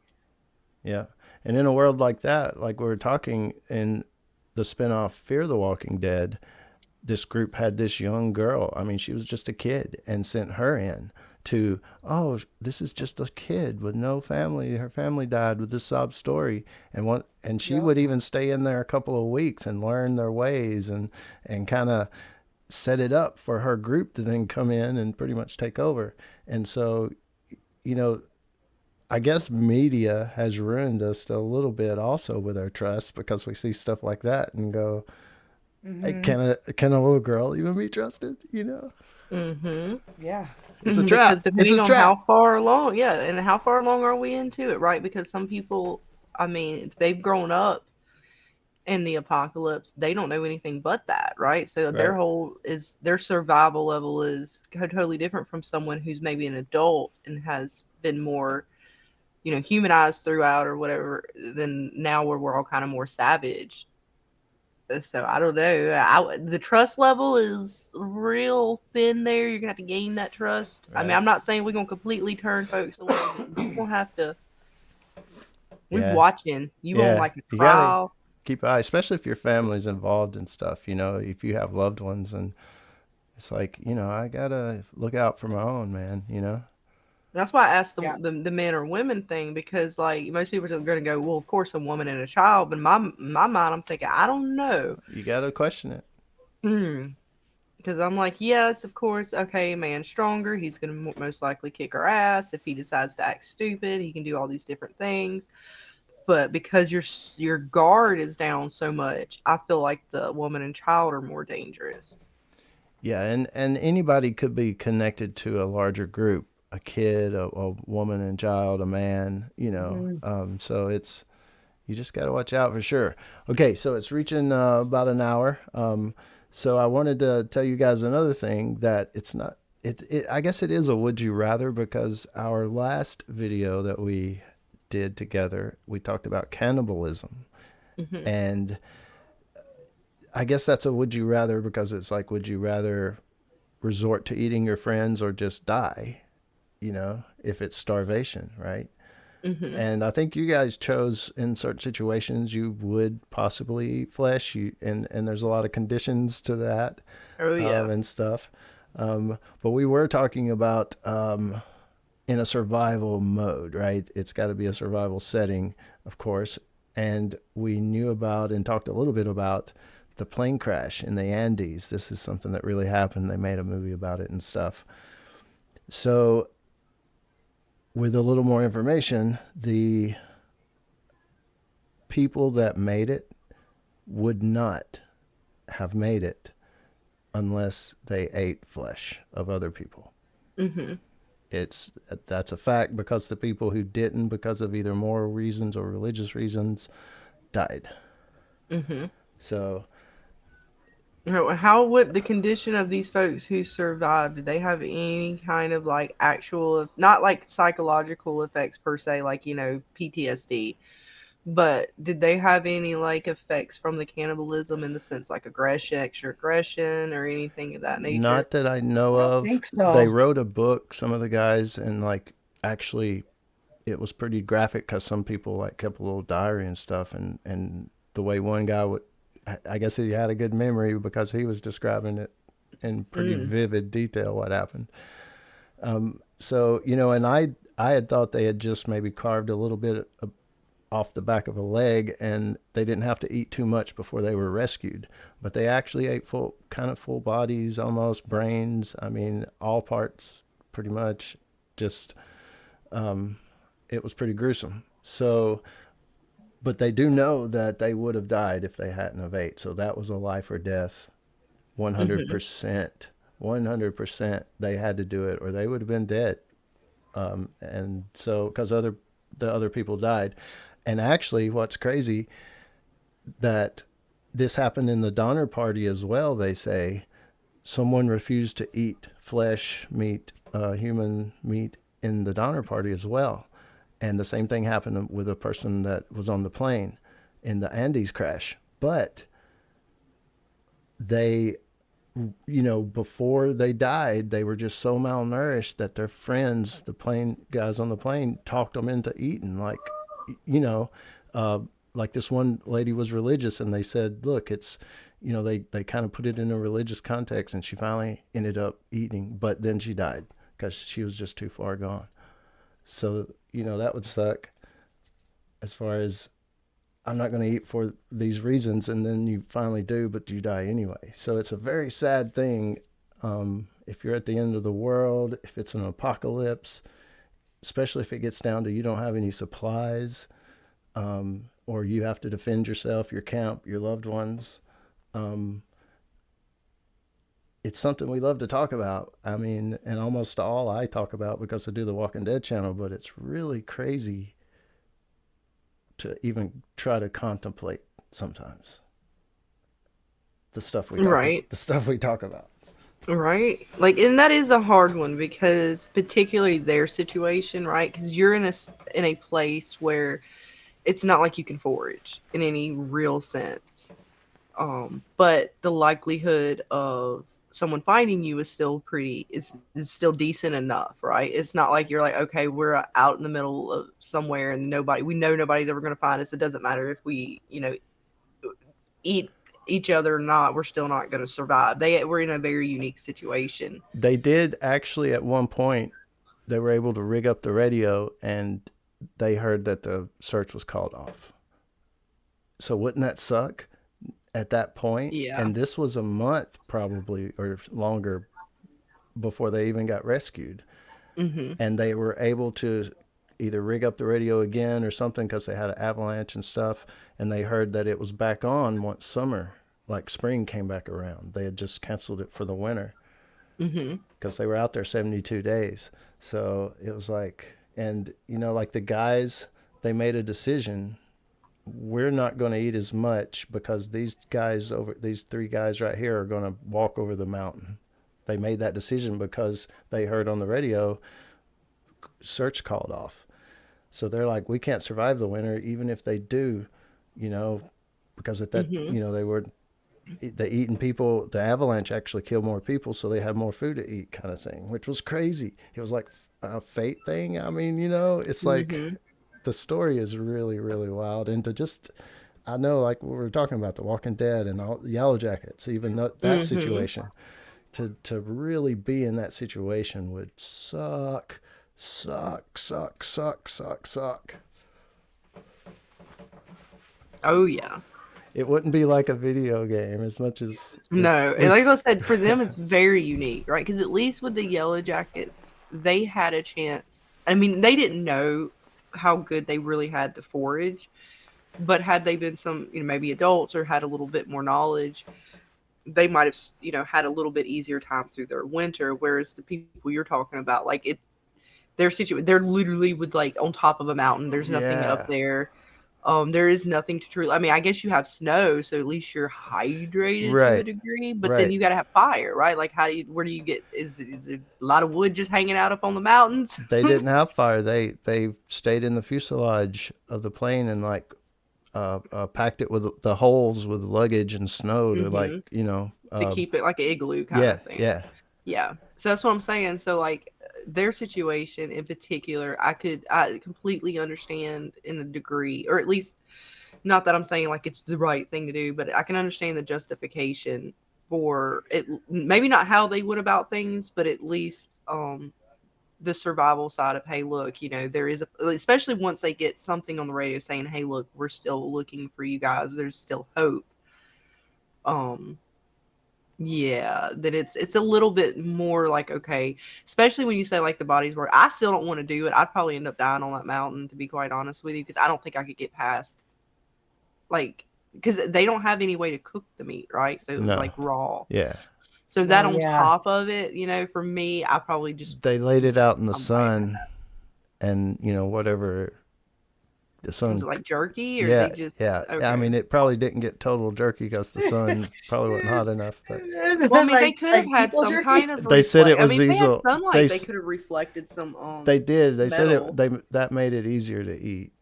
yeah. And in a world like that, like we were talking in the spinoff Fear the Walking Dead, this group had this young girl. I mean, she was just a kid, and sent her in to, oh, this is just a kid with no family. Her family died with this sob story, and she Yep. would even stay in there a couple of weeks and learn their ways and kind of set it up for her group to then come in and pretty much take over. And so, you know, I guess media has ruined us a little bit also with our trust, because we see stuff like that and go, hey, Hmm. can a little girl even be trusted? Mm-hmm. Yeah. It's a trap. Because It's depending a on how trap. far along, yeah, and how far along are we into it, right? Because some people, I mean, they've grown up in the apocalypse, they don't know anything but that, right? So Right. their survival level is totally different from someone who's maybe an adult and has been more, humanized throughout or whatever, than now where we're all kind of more savage. So I don't know. The trust level is real thin there. You're gonna have to gain that trust. I mean, Right. I'm not saying we're gonna completely turn folks away, but we're gonna have to. We Yeah. watching you on Yeah. like a You gotta trial. keep an eye, especially if your family's involved and stuff. If you have loved ones, and it's like, I gotta look out for my own, man. That's why I asked Yeah. the men or women thing, because like most people are going to go, well, of course, a woman and a child. But in my mind, I'm thinking, I don't know. You gotta question it. Because I'm like, yes, of course, okay, man's stronger. He's going to most likely kick our ass. If he decides to act stupid, he can do all these different things. But because your guard is down so much, I feel like the woman and child are more dangerous. Yeah, and anybody could be connected to a larger group, a kid, a woman and child, a man, so you just got to watch out for sure. Okay, so it's reaching about an hour. So I wanted to tell you guys another thing, that it's not, I guess it is a would you rather, because our last video that we did together, we talked about cannibalism. And I guess that's a would you rather, because it's like, would you rather resort to eating your friends or just die, if it's starvation, right? And I think you guys chose, in certain situations, you would possibly eat flesh. And there's a lot of conditions to that. Oh, yeah. And stuff. But we were talking about in a survival mode, right? It's got to be a survival setting, of course. And we knew about and talked a little bit about the plane crash in the Andes. This is something that really happened. They made a movie about it and stuff. So with a little more information, the people that made it would not have made it unless they ate flesh of other people. That's a fact, because the people who didn't, because of either moral reasons or religious reasons, died. So how would the condition of these folks who survived, did they have any kind of like actual, not like psychological effects per se, like, PTSD, but did they have any like effects from the cannibalism, in the sense like extra aggression or anything of that nature? Not that I know I don't of. think so. They wrote a book, some of the guys, and like, actually it was pretty graphic, because some people like kept a little diary and stuff, and the way one guy would, I guess he had a good memory, because he was describing it in pretty vivid detail what happened. So, and I had thought they had just maybe carved a little bit off the back of a leg, and they didn't have to eat too much before they were rescued. But they actually ate full bodies, almost brains. I mean, all parts, pretty much. Just, it was pretty gruesome. So, but they do know that they would have died if they hadn't have ate. So that was a life or death, 100%. 100%. They had to do it, or they would have been dead. And so, because the other people died. And actually, what's crazy, that this happened in the Donner Party as well. They say someone refused to eat flesh, meat, human meat in the Donner Party as well. And the same thing happened with a person that was on the plane in the Andes crash. But they, before they died, they were just so malnourished that their friends, the plane guys on the plane, talked them into eating. Like, like this one lady was religious, and they said, look, it's, they kind of put it in a religious context, and she finally ended up eating, but then she died because she was just too far gone. So, that would suck, as far as, I'm not going to eat for these reasons, and then you finally do, but you die anyway. So it's a very sad thing. If you're at the end of the world, if it's an apocalypse, especially if it gets down to you don't have any supplies, or you have to defend yourself, your camp, your loved ones. It's something we love to talk about. I mean, and almost all I talk about, because I do the Walking Dead channel, but it's really crazy to even try to contemplate sometimes the stuff we talk about. Right. Like, and that is a hard one, because particularly their situation, right? Because you're in a place where it's not like you can forage in any real sense. But the likelihood of someone finding you is still is still decent enough, right? It's not like you're like, okay, we're out in the middle of somewhere and we know nobody's ever going to find us. It doesn't matter if we, eat each other or not, we're still not going to survive. We're in a very unique situation. They did actually at one point, they were able to rig up the radio and they heard that the search was called off. So wouldn't that suck at that point? Yeah. And this was a month probably or longer before they even got rescued. Mm-hmm. And they were able to either rig up the radio again or something because they had an avalanche and stuff. And they heard that it was back on once summer, like spring came back around. They had just canceled it for the winter because they were out there 72 days. So it was like, and you know, like the guys, they made a decision. We're not going to eat as much because these three guys right here are going to walk over the mountain. They made that decision because they heard on the radio search called off. So they're like, we can't survive the winter, even if they do, you know, because at that, you know, the eating people, the avalanche actually killed more people. So they had more food to eat kind of thing, which was crazy. It was like a fate thing. I mean, you know, it's like the story is really, really wild. And to just, I know like we were talking about the Walking Dead and all Yellow Jackets, even that situation, to really be in that situation would suck. Oh yeah. It wouldn't be like a video game as much as no. And like I said, for them it's very unique, right? Because at least with the Yellow Jackets, they had a chance. I mean, they didn't know how good they really had to forage, but had they been some, you know, maybe adults or had a little bit more knowledge, they might have, you know, had a little bit easier time through their winter. Whereas the people you're talking about, like they're literally with like on top of a mountain. There's nothing up there. There is nothing to truly. I mean, I guess you have snow, so at least you're hydrated to a degree. But then you got to have fire, right? Like, where do you get? Is a lot of wood just hanging out up on the mountains? They didn't have fire. They stayed in the fuselage of the plane and like packed it with the holes with luggage and snow to like, you know, to keep it like an igloo kind of thing. Yeah. So that's what I'm saying. So like their situation in particular, I completely understand in a degree, or at least not that I'm saying like it's the right thing to do, but I can understand the justification for it. Maybe not how they went about things, but at least the survival side of, hey, look, you know, there is especially once they get something on the radio saying, hey, look, we're still looking for you guys. There's still hope. Yeah, that it's a little bit more like, okay, especially when you say like the bodies were, I still don't want to do it. I'd probably end up dying on that mountain, to be quite honest with you, because I don't think I could get past, like, because they don't have any way to cook the meat, right? So it was like raw. Yeah. So that on top of it, you know, for me, I probably just... They laid it out in the sun and, you know, whatever... The sun... Was it like jerky? Or they just... Okay. I mean, it probably didn't get total jerky because the sun probably wasn't hot enough. But... Well, I mean, they could have had some jerky? Kind of... They said it was easy. They had sunlight, they could have reflected some... they did. They metal. said that made it easier to eat.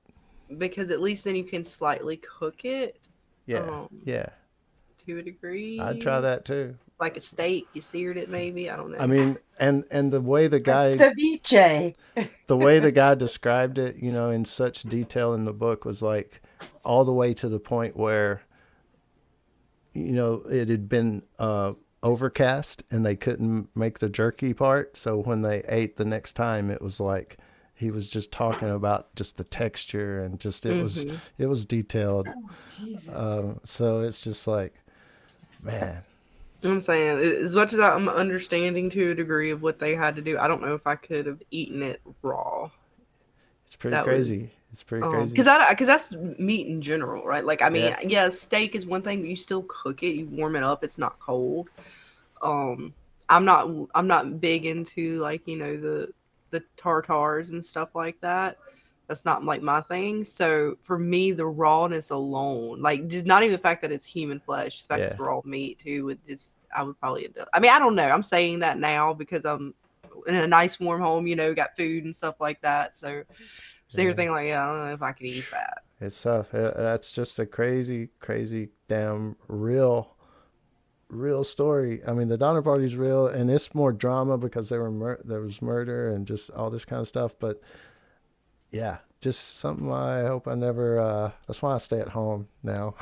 Because at least then you can slightly cook it. Yeah. To a degree. I'd try that too. Like a steak, you seared it maybe. I don't know. I mean, and the way the guy ceviche. The way the guy described it, you know, in such detail in the book was like all the way to the point where, you know, it had been overcast and they couldn't make the jerky part. So when they ate the next time, it was like he was just talking about just the texture and just it was detailed. So it's just like, man. I'm saying, as much as I'm understanding to a degree of what they had to do, I don't know if I could have eaten it raw. It's pretty crazy. It's pretty crazy. Because that's meat in general, right? Like, I mean, steak is one thing, but you still cook it. You warm it up. It's not cold. I'm not big into, like, you know, the tartars and stuff like that. That's not like my thing. So for me, the rawness alone, like just not even the fact that it's human flesh, the fact it's raw meat too, I would probably end up. I mean, I don't know. I'm saying that now because I'm in a nice warm home, you know, got food and stuff like that. So you're thinking like, I don't know if I could eat that. It's tough. That's just a crazy, crazy, damn real story. I mean, the Donner Party's real, and it's more drama because there was murder and just all this kind of stuff. But yeah, just something I hope I never. That's why I stay at home now.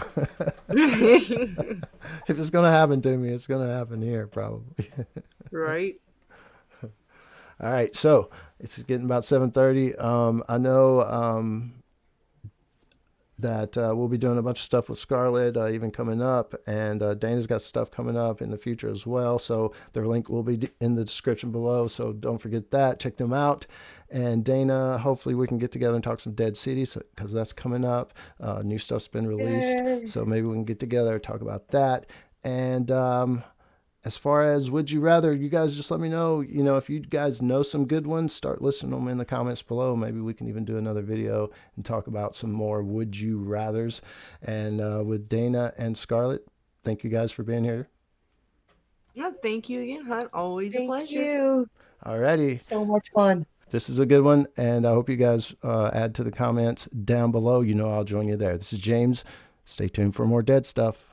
If it's gonna happen to me, it's gonna happen here probably. Right. All right, so it's getting about 7:30. I know that we'll be doing a bunch of stuff with Scarlet even coming up, and Dana's got stuff coming up in the future as well, so their link will be in the description below, so don't forget that. Check them out. And Dana, hopefully we can get together and talk some Dead Cities, because that's coming up. New stuff's been released. Yay. So maybe we can get together and talk about that. And as far as would you rather, you guys just let me know. If you guys know some good ones, start listing them in the comments below. Maybe we can even do another video and talk about some more would you rathers. And with Dana and Scarlet, thank you guys for being here. Yeah, thank you again, Hunt. Always a pleasure. Thank you. Alrighty. So much fun. This is a good one, and I hope you guys add to the comments down below. I'll join you there. This is James. Stay tuned for more dead stuff.